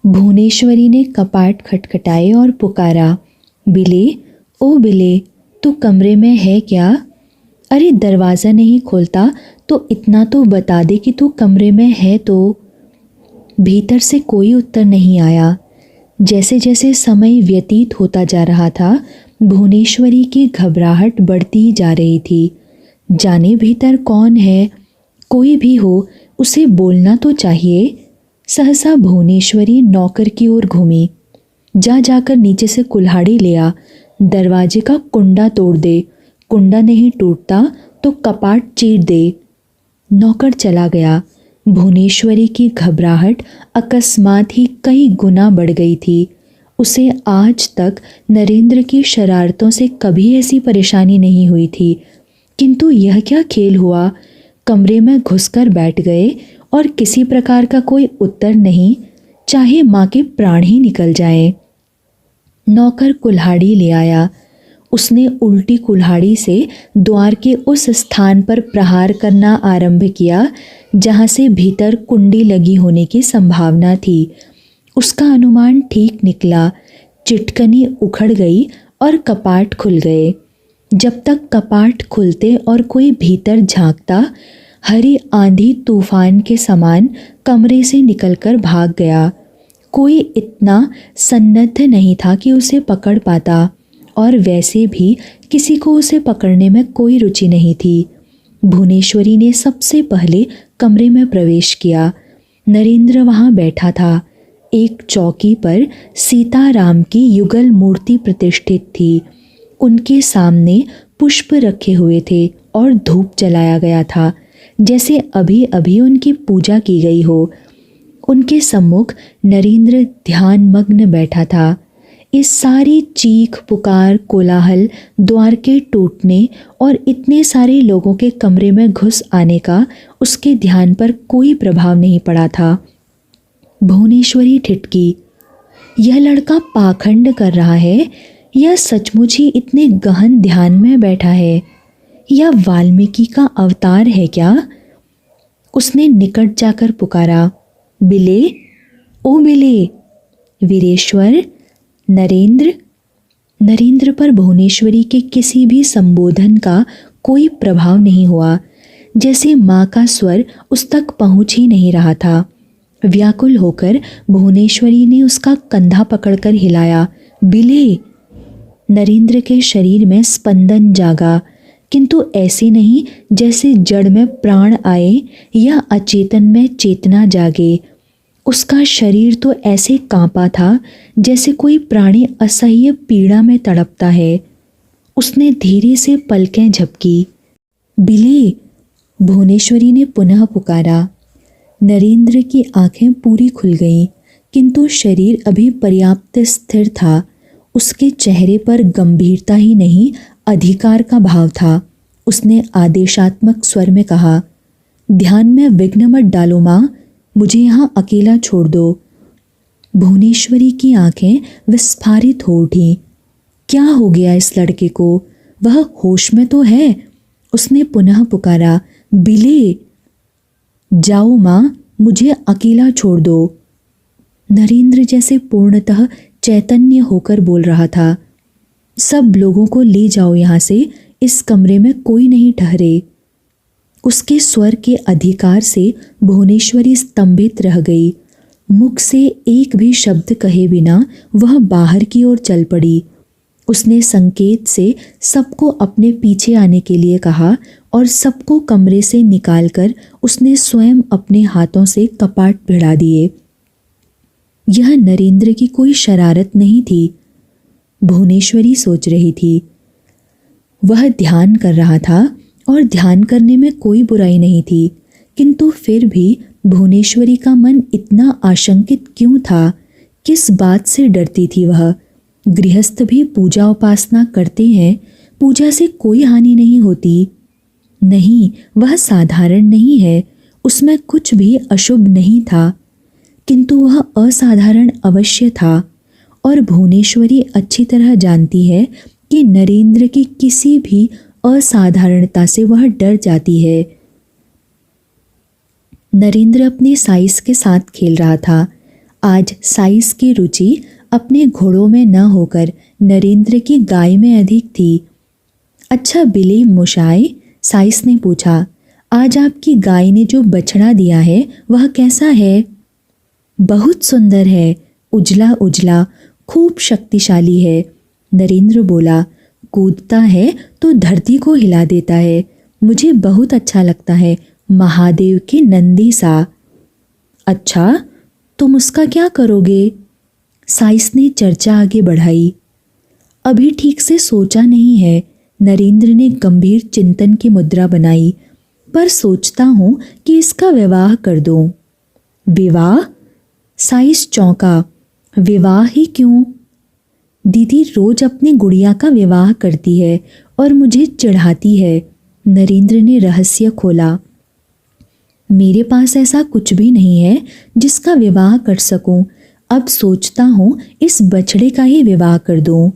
भुवनेश्वरी ने कपाट खटखटाए और पुकारा, बिले, ओ बिले, तू कमरे में है क्या? अरे दरवाज़ा नहीं खोलता तो इतना तो बता दे कि तू कमरे में है तो। भीतर से कोई उत्तर नहीं आया। जैसे जैसे समय व्यतीत होता जा रहा था, भुवनेश्वरी की घबराहट बढ़ती जा रही थी। जाने भीतर कौन है, कोई भी हो उसे बोलना तो चाहिए। सहसा भुवनेश्वरी नौकर की ओर घूमी। जा जाकर नीचे से कुल्हाड़ी ले आ, दरवाजे का कुंडा तोड़ दे, कुंडा नहीं टूटता तो कपाट चीर दे। नौकर चला गया। भुवनेश्वरी की घबराहट अकस्मात ही कई गुना बढ़ गई थी। उसे आज तक नरेंद्र की शरारतों से कभी ऐसी परेशानी नहीं हुई थी, किंतु यह क्या खेल हुआ। कमरे में घुसकर बैठ गए और किसी प्रकार का कोई उत्तर नहीं, चाहे माँ के प्राण ही निकल जाए। नौकर कुल्हाड़ी ले आया। उसने उल्टी कुल्हाड़ी से द्वार के उस स्थान पर प्रहार करना आरंभ किया जहाँ से भीतर कुंडी लगी होने की संभावना थी। उसका अनुमान ठीक निकला। चिटकनी उखड़ गई और कपाट खुल गए। जब तक कपाट खुलते और कोई भीतर झांकता, हरी आंधी तूफान के समान कमरे से निकलकर भाग गया। कोई इतना सन्नद्ध नहीं था कि उसे पकड़ पाता, और वैसे भी किसी को उसे पकड़ने में कोई रुचि नहीं थी। भुवनेश्वरी ने सबसे पहले कमरे में प्रवेश किया। नरेंद्र वहाँ बैठा था। एक चौकी पर सीताराम की युगल मूर्ति प्रतिष्ठित थी। उनके सामने पुष्प रखे हुए थे और धूप जलाया गया था, जैसे अभी अभी उनकी पूजा की गई हो। उनके सम्मुख नरेंद्र ध्यान मग्न बैठा था। इस सारी चीख पुकार, कोलाहल, द्वार के टूटने और इतने सारे लोगों के कमरे में घुस आने का उसके ध्यान पर कोई प्रभाव नहीं पड़ा था। भुवनेश्वरी ठिठकी। यह लड़का पाखंड कर रहा है या सचमुच ही इतने गहन ध्यान में बैठा है, या वाल्मीकि का अवतार है क्या? उसने निकट जाकर पुकारा, बिले, ओ बिले, वीरेश्वर, नरेंद्र। नरेंद्र पर भुवनेश्वरी के किसी भी संबोधन का कोई प्रभाव नहीं हुआ, जैसे माँ का स्वर उस तक पहुँच ही नहीं रहा था। व्याकुल होकर भुवनेश्वरी ने उसका कंधा पकड़कर हिलाया, बिले। नरेंद्र के शरीर में स्पंदन जागा, किंतु ऐसे नहीं जैसे जड़ में प्राण आए या अचेतन में चेतना जागे। उसका शरीर तो ऐसे कांपा था जैसे कोई प्राणी असह्य पीड़ा में तड़पता है। उसने धीरे से पलकें झपकी। बिले, भुवनेश्वरी ने पुनः पुकारा। नरेंद्र की आंखें पूरी खुल गईं, किंतु शरीर अभी पर्याप्त स्थिर था। उसके चेहरे पर गंभीरता ही नहीं, अधिकार का भाव था। उसने आदेशात्मक स्वर में कहा, ध्यान में विघ्न मत डालो माँ, मुझे यहाँ अकेला छोड़ दो। भुवनेश्वरी की आंखें विस्फारित हो उठी। क्या हो गया इस लड़के को? वह होश में तो है। उसने पुनः पुकारा, बिले। जाओ माँ, मुझे अकेला छोड़ दो। नरेंद्र जैसे पूर्णतः चैतन्य होकर बोल रहा था, सब लोगों को ले जाओ यहाँ से, इस कमरे में कोई नहीं ठहरे। उसके स्वर के अधिकार से भुवनेश्वरी स्तंभित रह गई। मुख से एक भी शब्द कहे बिना वह बाहर की ओर चल पड़ी। उसने संकेत से सबको अपने पीछे आने के लिए कहा और सबको कमरे से निकालकर उसने स्वयं अपने हाथों से कपाट भिड़ा दिए। यह नरेंद्र की कोई शरारत नहीं थी, भुवनेश्वरी सोच रही थी। वह ध्यान कर रहा था और ध्यान करने में कोई बुराई नहीं थी, किंतु फिर भी भुवनेश्वरी का मन इतना आशंकित क्यों था? किस बात से डरती थी वह? गृहस्थ भी पूजा उपासना करते हैं, पूजा से कोई हानि नहीं होती। नहीं, वह साधारण नहीं है, उसमें कुछ भी अशुभ नहीं था, किंतु वह असाधारण अवश्य था। और भुवनेश्वरी अच्छी तरह जानती है कि नरेंद्र की किसी भी असाधारणता से वह डर जाती है। नरेंद्र अपने साइज के साथ खेल रहा था। आज साइस की रुचि अपने घोड़ों में न होकर नरेंद्र की गाय में अधिक थी। अच्छा बिले मोशाय, साइस ने पूछा, आज आपकी गाय ने जो बछड़ा दिया है वह कैसा है? बहुत सुंदर है, उजला उजला, खूब शक्तिशाली है, नरेंद्र बोला। कूदता है तो धरती को हिला देता है, मुझे बहुत अच्छा लगता है, महादेव के नंदी सा। अच्छा, तुम उसका क्या करोगे? साइस ने चर्चा आगे बढ़ाई। अभी ठीक से सोचा नहीं है, नरेंद्र ने गंभीर चिंतन की मुद्रा बनाई, पर सोचता हूँ कि इसका विवाह कर दूँ। विवाह? साइस चौंका। विवाह ही क्यों? दीदी रोज अपनी गुड़िया का विवाह करती है और मुझे चिढ़ाती है, नरेंद्र ने रहस्य खोला। मेरे पास ऐसा कुछ भी नहीं है जिसका विवाह कर सकूं। अब सोचता हूँ इस बछड़े का ही विवाह कर दूं।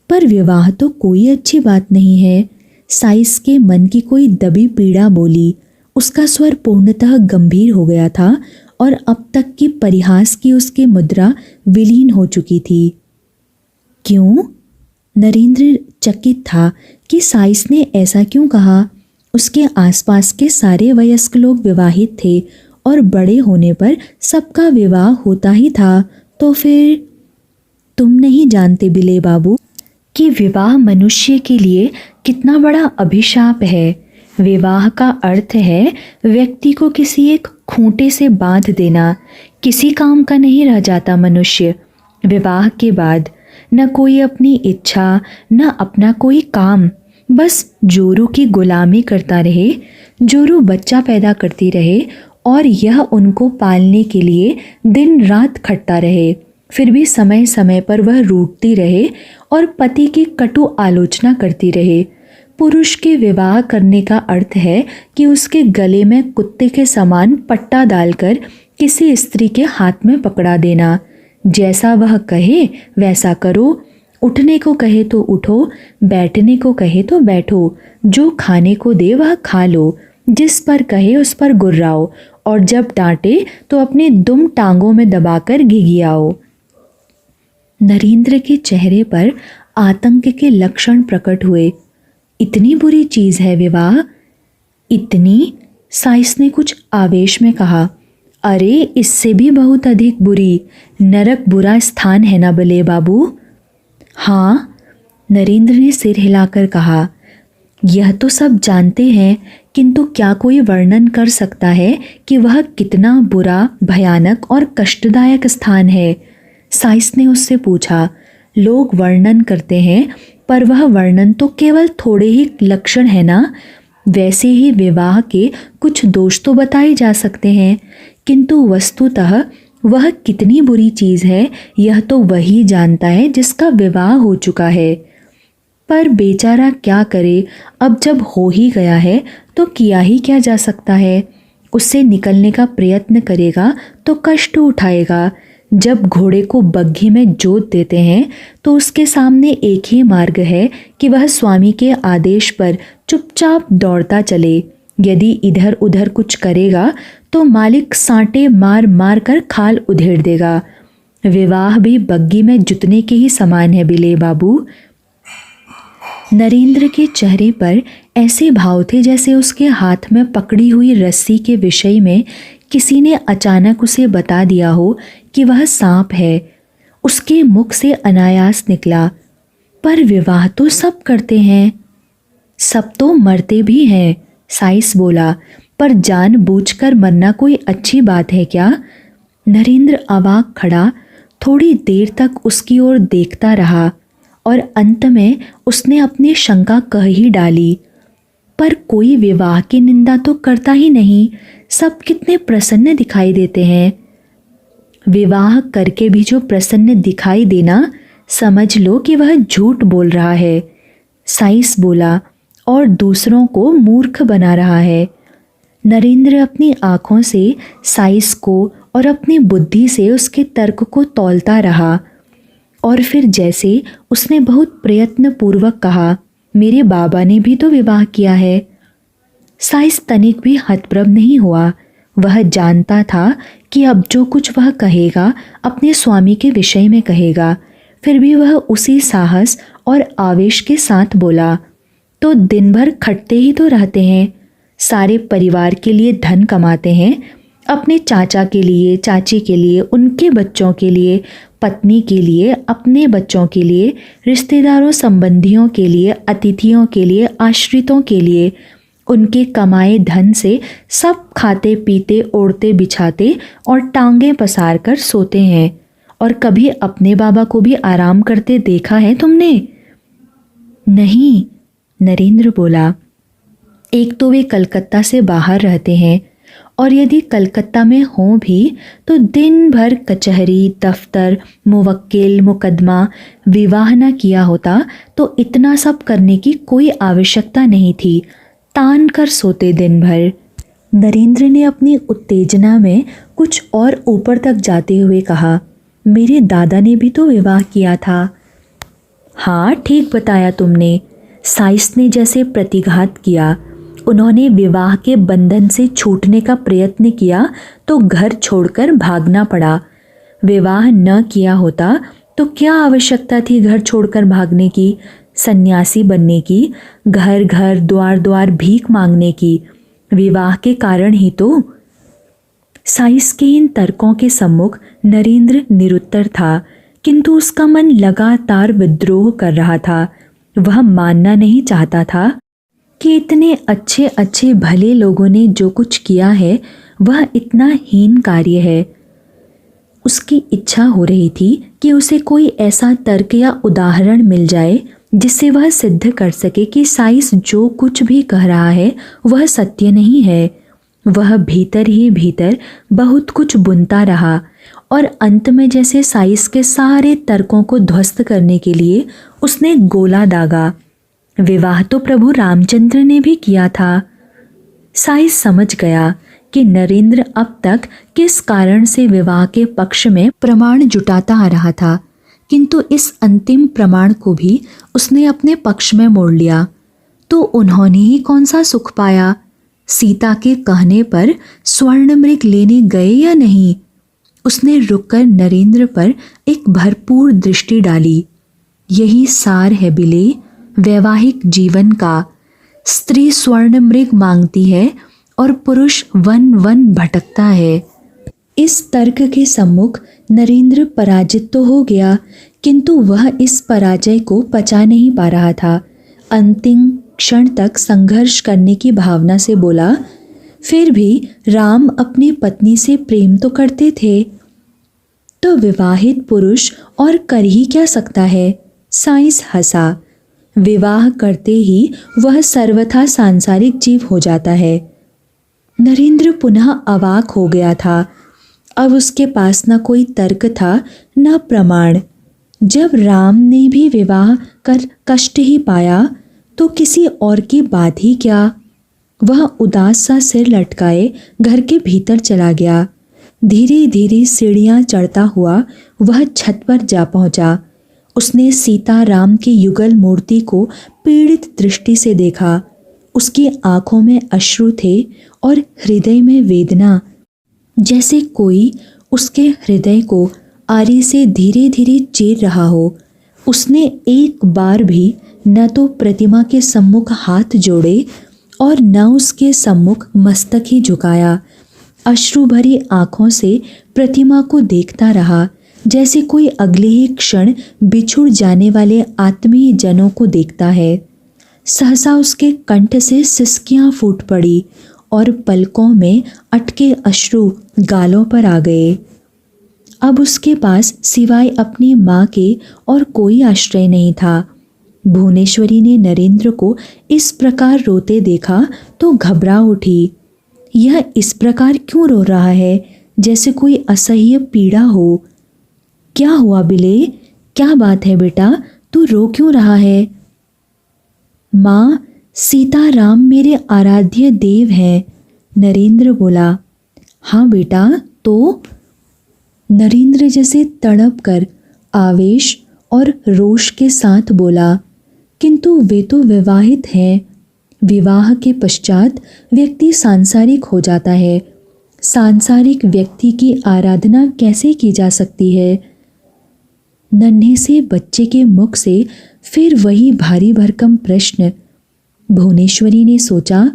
पर विवाह तो कोई अच्छी बात नहीं है, साइस के मन की कोई दबी पीड़ा बोली। उसका स्वर पूर्णतः गंभीर हो गया था और अब तक की परिहास की उसकी मुद्रा विलीन हो चुकी थी। क्यों? नरेंद्र चकित था कि साइस ने ऐसा क्यों कहा। उसके आसपास के सारे वयस्क लोग विवाहित थे और बड़े होने पर सबका विवाह होता ही था, तो फिर? तुम नहीं जानते बिले बाबू कि विवाह मनुष्य के लिए कितना बड़ा अभिशाप है। विवाह का अर्थ है व्यक्ति को किसी एक खूंटे से बांध देना। किसी काम का नहीं रह जाता मनुष्य विवाह के बाद, न कोई अपनी इच्छा, न अपना कोई काम, बस जोरू की गुलामी करता रहे। जोरू बच्चा पैदा करती रहे और यह उनको पालने के लिए दिन रात खटता रहे। फिर भी समय समय पर वह रूठती रहे और पति की कटु आलोचना करती रहे। पुरुष के विवाह करने का अर्थ है कि उसके गले में कुत्ते के समान पट्टा डालकर किसी स्त्री के हाथ में पकड़ा देना। जैसा वह कहे वैसा करो, उठने को कहे तो उठो, बैठने को कहे तो बैठो, जो खाने को दे वह खा लो, जिस पर कहे उस पर गुर्राओ, और जब डांटे तो अपनी दुम टांगों में दबाकर घिघियाओ। नरेंद्र के चेहरे पर आतंक के लक्षण प्रकट हुए। इतनी बुरी चीज है विवाह? इतनी? साइस ने कुछ आवेश में कहा। अरे इससे भी बहुत अधिक बुरी। नरक बुरा स्थान है ना बले बाबू? हाँ, नरेंद्र ने सिर हिलाकर कहा। यह तो सब जानते हैं, किंतु क्या कोई वर्णन कर सकता है कि वह कितना बुरा, भयानक और कष्टदायक स्थान है? साइस ने उससे पूछा। लोग वर्णन करते हैं, पर वह वर्णन तो केवल थोड़े ही लक्षण है ना। वैसे ही विवाह के कुछ दोष तो बताए जा सकते हैं, किंतु वस्तुतः वह कितनी बुरी चीज़ है यह तो वही जानता है जिसका विवाह हो चुका है। पर बेचारा क्या करे, अब जब हो ही गया है तो किया ही क्या जा सकता है। उससे निकलने का प्रयत्न करेगा तो कष्ट उठाएगा। जब घोड़े को बग्घी में जोत देते हैं तो उसके सामने एक ही मार्ग है कि वह स्वामी के आदेश पर चुपचाप दौड़ता चले। यदि इधर उधर कुछ करेगा तो मालिक सांटे मार मार कर खाल उधेड़ देगा। विवाह भी बग्गी में जुतने के ही समान है बिले बाबू। नरेंद्र के चेहरे पर ऐसे भाव थे जैसे उसके हाथ में पकड़ी हुई रस्सी के विषय में किसी ने अचानक उसे बता दिया हो कि वह सांप है। उसके मुख से अनायास निकला, पर विवाह तो सब करते हैं। सब तो मरते भी हैं, साइस बोला, पर जानबूझकर मरना कोई अच्छी बात है क्या? नरेंद्र अवाक खड़ा थोड़ी देर तक उसकी ओर देखता रहा और अंत में उसने अपनी शंका कह ही डाली। पर कोई विवाह की निंदा तो करता ही नहीं, सब कितने प्रसन्न दिखाई देते हैं। विवाह करके भी जो प्रसन्न दिखाई देना, समझ लो कि वह झूठ बोल रहा है, साइस बोला, और दूसरों को मूर्ख बना रहा है। नरेंद्र अपनी आंखों से साइस को और अपनी बुद्धि से उसके तर्क को तौलता रहा, और फिर जैसे उसने बहुत प्रयत्नपूर्वक कहा, मेरे बाबा ने भी तो विवाह किया है। साइस तनिक भी हतप्रभ नहीं हुआ। वह जानता था कि अब जो कुछ वह कहेगा अपने स्वामी के विषय में कहेगा। फिर भी वह उसी साहस और आवेश के साथ बोला, तो दिन भर खटते ही तो रहते हैं, सारे परिवार के लिए धन कमाते हैं, अपने चाचा के लिए, चाची के लिए, उनके बच्चों के लिए, पत्नी के लिए, अपने बच्चों के लिए, रिश्तेदारों संबंधियों के लिए, अतिथियों के लिए, आश्रितों के लिए, उनके कमाए धन से सब खाते पीते, ओढ़ते बिछाते और टांगें पसार कर सोते हैं। और कभी अपने बाबा को भी आराम करते देखा है तुमने? नहीं, नरेंद्र बोला। एक तो वे कलकत्ता से बाहर रहते हैं, और यदि कलकत्ता में हों भी तो दिन भर कचहरी, दफ्तर, मुवक्किल, मुकदमा, विवाह न किया होता तो इतना सब करने की कोई आवश्यकता नहीं थी। तान कर सोते दिन भर। नरेंद्र ने अपनी उत्तेजना में कुछ और ऊपर तक जाते हुए कहा, मेरे दादा ने भी तो विवाह किया था। हाँ, ठीक बताया तुमने। साइस ने जैसे प्रतिघात किया। उन्होंने विवाह के बंधन से छूटने का प्रयत्न किया तो घर छोड़कर भागना पड़ा। विवाह न किया होता तो क्या आवश्यकता थी घर छोड़कर भागने की, सन्यासी बनने की, घर घर द्वार द्वार भीख मांगने की? विवाह के कारण ही तो। साइस के इन तर्कों के सम्मुख नरेंद्र निरुत्तर था, किंतु उसका मन लगातार विद्रोह कर रहा था। वह मानना नहीं चाहता था कि इतने अच्छे अच्छे भले लोगों ने जो कुछ किया है वह इतना हीन कार्य है। उसकी इच्छा हो रही थी कि उसे कोई ऐसा तर्क या उदाहरण मिल जाए जिससे वह सिद्ध कर सके कि साइस जो कुछ भी कह रहा है वह सत्य नहीं है। वह भीतर ही भीतर बहुत कुछ बुनता रहा और अंत में जैसे साइस के सारे तर्कों को ध्वस्त करने के लिए उसने गोला दागा। विवाह तो प्रभु रामचंद्र ने भी किया था। साइस समझ गया कि नरेंद्र अब तक किस कारण से विवाह के पक्ष में प्रमाण जुटाता आ रहा था, किंतु इस अंतिम प्रमाण को भी उसने अपने पक्ष में मोड़ लिया। तो उन्होंने ही कौन सा सुख पाया? सीता के कहने पर स्वर्ण मृग लेने गए या नहीं? उसने रुककर नरेंद्र पर एक भरपूर दृष्टि डाली। यही सार है बिले वैवाहिक जीवन का। स्त्री स्वर्ण मृग मांगती है और पुरुष वन वन भटकता है। इस तर्क के सम्मुख नरेंद्र पराजित तो हो गया, किंतु वह इस पराजय को पचा नहीं पा रहा था। अंतिम क्षण तक संघर्ष करने की भावना से बोला, फिर भी राम अपनी पत्नी से प्रेम तो करते थे, तो विवाहित पुरुष और कर ही क्या सकता है? साइंस हंसा। विवाह करते ही वह सर्वथा सांसारिक जीव हो जाता है। नरेंद्र पुनः अवाक हो गया था। अब उसके पास न कोई तर्क था न प्रमाण। जब राम ने भी विवाह कर कष्ट ही पाया तो किसी और की बात ही क्या? वह उदास सा सिर लटकाए घर के भीतर चला गया। धीरे धीरे सीढ़ियाँ चढ़ता हुआ वह छत पर जा पहुँचा। उसने सीता राम की युगल मूर्ति को पीड़ित दृष्टि से देखा। उसकी आंखों में अश्रु थे और हृदय में वेदना, जैसे कोई उसके हृदय को आरी से धीरे धीरे चीर रहा हो। उसने एक बार भी न तो प्रतिमा के सम्मुख हाथ जोड़े और न उसके सम्मुख मस्तक ही झुकाया। अश्रु भरी आँखों से प्रतिमा को देखता रहा, जैसे कोई अगले ही क्षण बिछुड़ जाने वाले आत्मीय जनों को देखता है। सहसा उसके कंठ से सिसकियां फूट पड़ी और पलकों में अटके अश्रु गालों पर आ गए। अब उसके पास सिवाय अपनी माँ के और कोई आश्रय नहीं था। भुवनेश्वरी ने नरेंद्र को इस प्रकार रोते देखा तो घबरा उठी। यह इस प्रकार क्यों रो रहा है, जैसे कोई असह्य पीड़ा हो? क्या हुआ बिले? क्या बात है बेटा, तू रो क्यों रहा है? माँ, सीता राम मेरे आराध्य देव हैं। नरेंद्र बोला। हाँ बेटा, तो? नरेंद्र जैसे तड़प कर आवेश और रोष के साथ बोला, किंतु वे तो विवाहित हैं। विवाह के पश्चात व्यक्ति सांसारिक हो जाता है। सांसारिक व्यक्ति की आराधना कैसे की जा सकती है? नन्हे से बच्चे के मुख से फिर वही भारी भरकम प्रश्न। भुवनेश्वरी ने सोचा,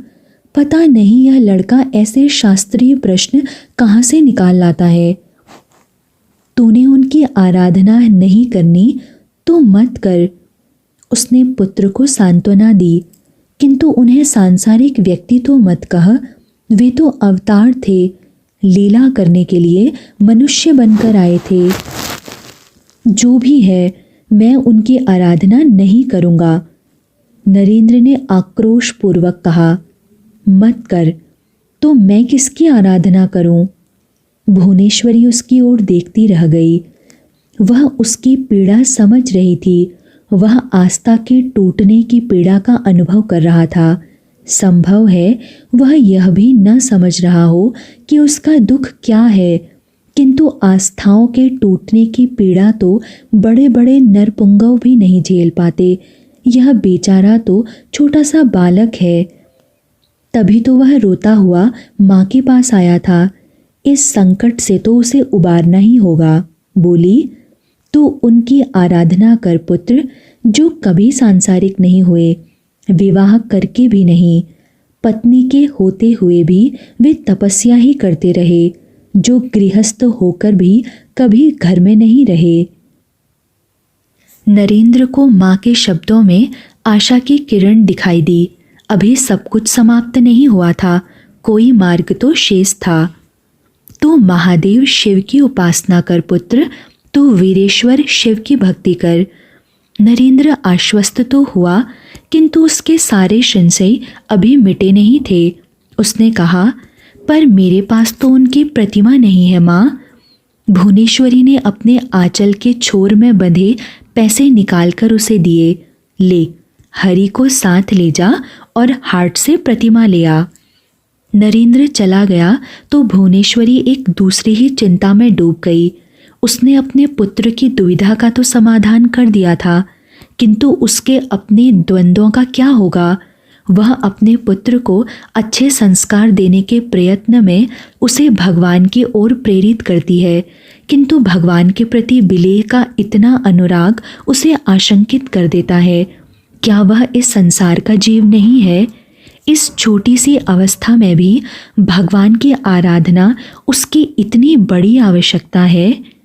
पता नहीं यह लड़का ऐसे शास्त्रीय प्रश्न कहाँ से निकाल लाता है। तूने उनकी आराधना नहीं करनी तो मत कर। उसने पुत्र को सांत्वना दी, किंतु उन्हें सांसारिक व्यक्ति तो मत कह। वे तो अवतार थे, लीला करने के लिए मनुष्य बनकर आए थे। जो भी है, मैं उनकी आराधना नहीं करूँगा। नरेंद्र ने आक्रोशपूर्वक कहा। मत कर तो मैं किसकी आराधना करूं? भुवनेश्वरी उसकी ओर देखती रह गई। वह उसकी पीड़ा समझ रही थी। वह आस्था के टूटने की पीड़ा का अनुभव कर रहा था। संभव है वह यह भी न समझ रहा हो कि उसका दुख क्या है, किंतु आस्थाओं के टूटने की पीड़ा तो बड़े बड़े नरपुंगव भी नहीं झेल पाते। यह बेचारा तो छोटा सा बालक है। तभी तो वह रोता हुआ माँ के पास आया था। इस संकट से तो उसे उबारना ही होगा। बोली, तू उनकी आराधना कर पुत्र, जो कभी सांसारिक नहीं हुए, विवाह करके भी नहीं, पत्नी के होते हुए भी वे तपस्या ही करते रहे, जो गृहस्थ होकर भी कभी घर में नहीं रहे। नरेंद्र को माँ के शब्दों में आशा की किरण दिखाई दी। अभी सब कुछ समाप्त नहीं हुआ था, कोई मार्ग तो शेष था। तू महादेव शिव की उपासना कर पुत्र, तू वीरेश्वर शिव की भक्ति कर। नरेंद्र आश्वस्त तो हुआ, किंतु उसके सारे संशय अभी मिटे नहीं थे। उसने कहा, पर मेरे पास तो उनकी प्रतिमा नहीं है माँ। भुवनेश्वरी ने अपने आंचल के छोर में बंधे पैसे निकालकर उसे दिए। ले, हरि को साथ ले जा और हाट से प्रतिमा ले आ। नरेंद्र चला गया तो भुवनेश्वरी एक दूसरी ही चिंता में डूब गई। उसने अपने पुत्र की दुविधा का तो समाधान कर दिया था, किंतु उसके अपने द्वंद्वों का क्या होगा? वह अपने पुत्र को अच्छे संस्कार देने के प्रयत्न में उसे भगवान की ओर प्रेरित करती है, किंतु भगवान के प्रति बिलेह का इतना अनुराग उसे आशंकित कर देता है। क्या वह इस संसार का जीव नहीं है? इस छोटी सी अवस्था में भी भगवान की आराधना उसकी इतनी बड़ी आवश्यकता है।